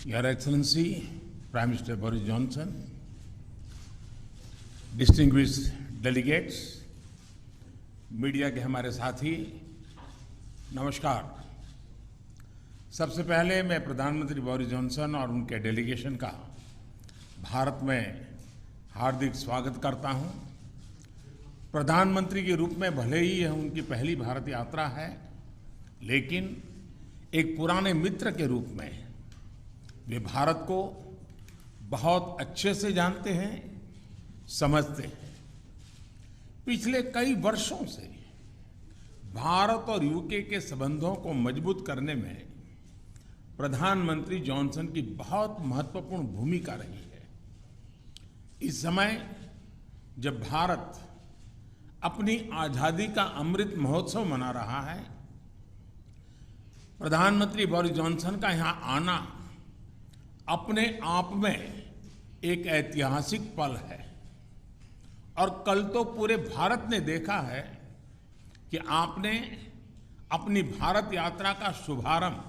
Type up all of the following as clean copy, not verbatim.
Your Excellency, Prime Minister Boris Johnson, distinguished delegates, media के हमारे साथी, नमस्कार। सबसे पहले मैं प्रधानमंत्री बोरिस जॉनसन और उनके डेलीगेशन का भारत में हार्दिक स्वागत करता हूं। प्रधानमंत्री के रूप में भले ही यह उनकी पहली भारत यात्रा है, लेकिन एक पुराने मित्र के रूप में वे भारत को बहुत अच्छे से जानते हैं, समझते हैं। पिछले कई वर्षों से भारत और यूके के संबंधों को मजबूत करने में प्रधानमंत्री जॉनसन की बहुत महत्वपूर्ण भूमिका रही है। इस समय जब भारत अपनी आजादी का अमृत महोत्सव मना रहा है, प्रधानमंत्री बोरिस जॉनसन का यहां आना अपने आप में एक ऐतिहासिक पल है। और कल तो पूरे भारत ने देखा है कि आपने अपनी भारत यात्रा का शुभारंभ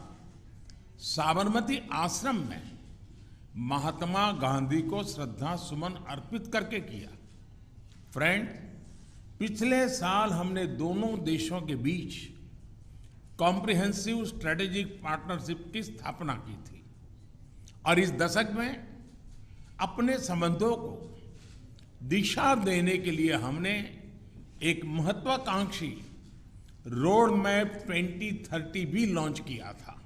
साबरमती आश्रम में महात्मा गांधी को श्रद्धा सुमन अर्पित करके किया। फ्रेंड, पिछले साल हमने दोनों देशों के बीच कॉम्प्रिहेंसिव स्ट्रेटेजिक पार्टनरशिप की स्थापना की थी और इस दशक में अपने संबंधों को दिशा देने के लिए हमने एक महत्वाकांक्षी रोड मैप 2030 भी लॉन्च किया था।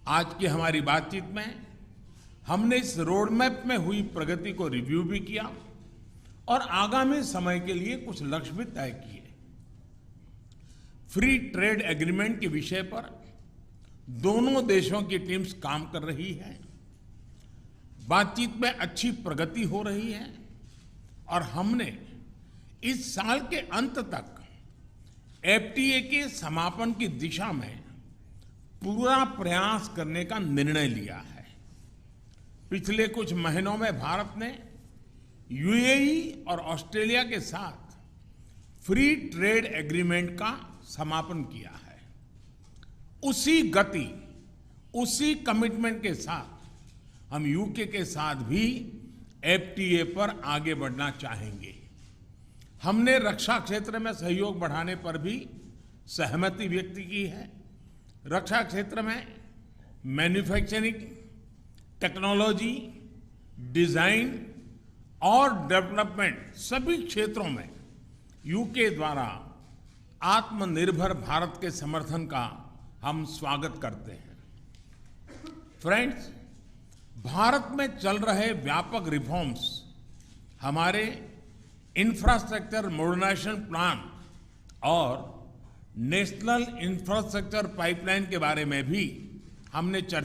आज की हमारी बातचीत में हमने इस रोड मैप में हुई प्रगति को रिव्यू भी किया और आगामी समय के लिए कुछ लक्ष्य भी तय किए। फ्री ट्रेड एग्रीमेंट के विषय पर दोनों देशों की टीम्स काम कर रही है। बातचीत में अच्छी प्रगति हो रही है और हमने इस साल के अंत तक एफटीए के समापन की दिशा में पूरा प्रयास करने का निर्णय लिया है। पिछले कुछ महीनों में भारत ने यूएई और ऑस्ट्रेलिया के साथ फ्री ट्रेड एग्रीमेंट का समापन किया है। उसी गति, उसी कमिटमेंट के साथ हम यूके के साथ भी एफटीए पर आगे बढ़ना चाहेंगे। हमने रक्षा क्षेत्र में सहयोग बढ़ाने पर भी सहमति व्यक्त की है। रक्षा क्षेत्र में मैन्युफैक्चरिंग, टेक्नोलॉजी, डिजाइन और डेवलपमेंट सभी क्षेत्रों में यूके द्वारा आत्मनिर्भर भारत के समर्थन का हम स्वागत करते हैं। फ्रेंड्स, भारत में चल रहे व्यापक रिफॉर्म्स हमारे इंफ्रास्ट्रक्चर मॉडर्नाइजेशन प्लान और नेशनल इंफ्रास्ट्रक्चर पाइपलाइन के बारे में भी हमने चर्चा